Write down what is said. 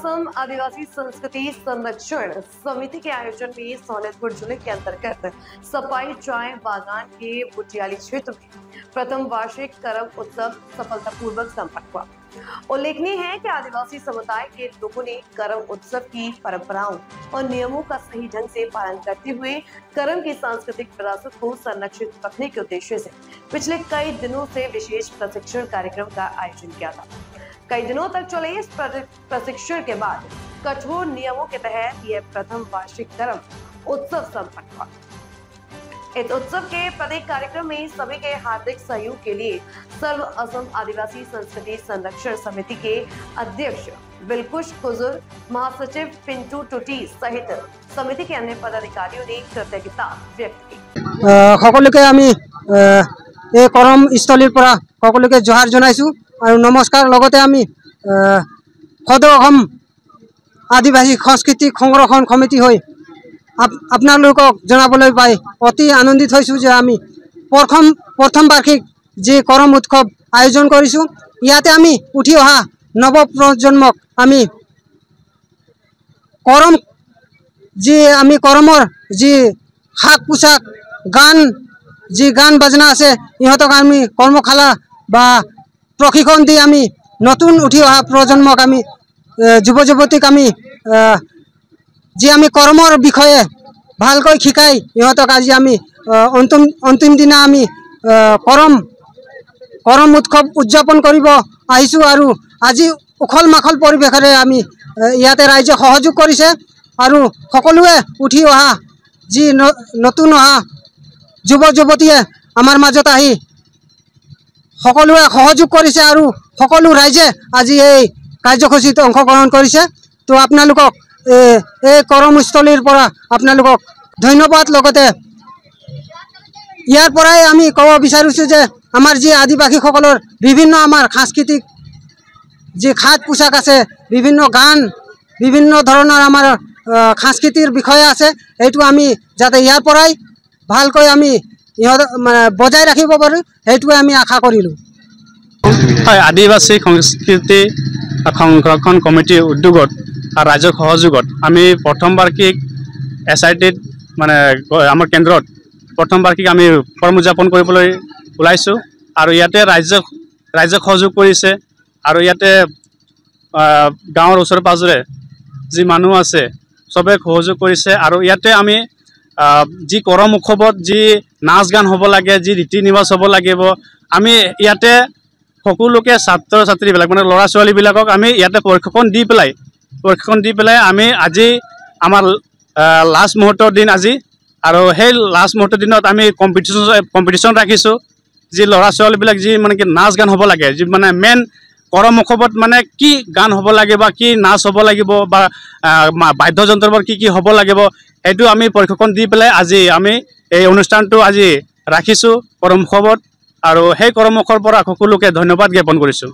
असम आदिवासी संस्कृति संरक्षण समिति के आयोजन में सोनितपुर जिले के अंतर्गत सफाई चाय बागान के बुटियाली क्षेत्र में प्रथम वार्षिक करम उत्सव सफलतापूर्वक संपन्न हुआ। उल्लेखनीय है कि आदिवासी समुदाय के लोगों ने करम उत्सव की परंपराओं और नियमों का सही ढंग से पालन करते हुए करम की सांस्कृतिक विरासत को संरक्षित रखने के उद्देश्य से पिछले कई दिनों से विशेष प्रशिक्षण कार्यक्रम का आयोजन किया था। कई दिनों तक चले इस प्रशिक्षण के बाद कठोर नियमों के तहत यह प्रथम वार्षिक करम उत्सव संपन्न हुआ। इस उत्सव के प्रत्येक कार्यक्रम में सभी के हार्दिक सहयोग के लिए सर्व असम आदिवासी संस्कृति संरक्षण समिति के अध्यक्ष बिलकुश कुजुर, महासचिव पिंटू टुटी सहित समिति के अन्य पदाधिकारियों ने कृतज्ञता व्यक्त की। সকলোকে আমি এই করম স্থলীৰ পৰা সকলোকে জোহাৰ জনাইছো আৰু নমস্কাৰ। লগতে আমি সদৌ অসম আদিবাসী সংস্কৃতি সংৰক্ষণ সমিতি হৈ আপোনালোকক জনাবলৈ পাই অতি আনন্দিত হৈছো যে আমি প্ৰথম বাৰ্ষিক যে কৰম উৎসৱ আয়োজন কৰিছো। ইয়াতে আমি উঠি অহা নৱ প্ৰজন্মক আমি কৰম যে আমি কৰমৰ যে সাক পোছাক গান যে গান বাজনা আছে ইহঁতক আমি কৰ্মশালা বা প্ৰশিক্ষণ দি আমি নতুন উঠি অহা প্ৰজন্মক আমি যুৱ যুৱতীক আমি যে আমি কৰ্মৰ বিষয়ে ভালকৈ শিকাই ইহঁতক আজি আমি অন্তিম দিনা আমি কৰম উৎসৱ উদযাপন কৰিব আহিছো। আৰু আজি উখল মাখল পৰিৱেশৰে আমি ইয়াতে ৰাইজে সহযোগ কৰিছে আৰু সকলোৱে উঠি অহা যি নতুন অহা যুৱ যুৱতীয়ে আমাৰ মাজত আহি সকলোৱে সহযোগ কৰিছে আৰু সকলো ৰাইজে আজি এই কাৰ্যসূচীত অংশগ্ৰহণ কৰিছে। তো আপোনালোকক এই কৰ্মস্থলীৰ পৰা আপোনালোকক ধন্যবাদ। লগতে ইয়াৰ পৰাই আমি ক'ব বিচাৰিছো যে আমাৰ যি আদিবাসীসকলৰ বিভিন্ন আমাৰ সাংস্কৃতিক যে সাজ পোছাক আছে, বিভিন্ন গান, বিভিন্ন ধৰণৰ আমাৰ সাংস্কৃতিৰ বিষয় আছে, এইটো আমি যাতে ইয়াৰ পৰাই ভালকৈ আমি মানে বজাই ৰাখিব পাৰোঁ সেইটোৱে আমি আশা কৰিলোঁ। হয়, আদিবাসী সংস্কৃতি সংৰক্ষণ কমিটিৰ উদ্যোগত আৰু ৰাজ্যৰ সহযোগত আমি প্ৰথম বাৰ্ষিক SITত মানে আমাৰ কেন্দ্ৰত প্ৰথম বাৰ্ষিক আমি কৰ্ম উদযাপন কৰিবলৈ ওলাইছোঁ। আৰু ইয়াতে ৰাইজক সহযোগ কৰিছে আৰু ইয়াতে গাঁৱৰ ওচৰে পাঁজৰে যি মানুহ আছে চবে সহযোগ কৰিছে। আৰু ইয়াতে আমি যি কৰম উৎসৱত যি নাচ গান হ'ব লাগে, যি ৰীতি নিবাস হ'ব লাগিব, আমি ইয়াতে সকলোকে ছাত্ৰ ছাত্ৰীবিলাক মানে ল'ৰা ছোৱালীবিলাকক আমি ইয়াতে প্ৰশিক্ষণ দি পেলাই আমি আজি আমাৰ লাষ্ট মুহূৰ্তৰ দিন আজি। আৰু সেই লাষ্ট মুহূৰ্তৰ দিনত আমি কম্পিটিশ্যন ৰাখিছোঁ। যি ল'ৰা ছোৱালীবিলাক যি মানে কি নাচ গান হ'ব লাগে, যি মানে মেইন করম উৎসৱত মানে কি গান হ'ব লাগে বা কি নাচ হ'ব লাগিব বা বাদ্যযন্ত্ৰবোৰ কি হ'ব লাগিব সেইটো আমি প্ৰশিক্ষণ দি পেলাই আজি আমি এই অনুষ্ঠানটো আজি ৰাখিছোঁ কৰম উৎসৱত। আৰু সেই কৰম উৎসৱৰ পৰা সকলোকে ধন্যবাদ জ্ঞাপন কৰিছোঁ।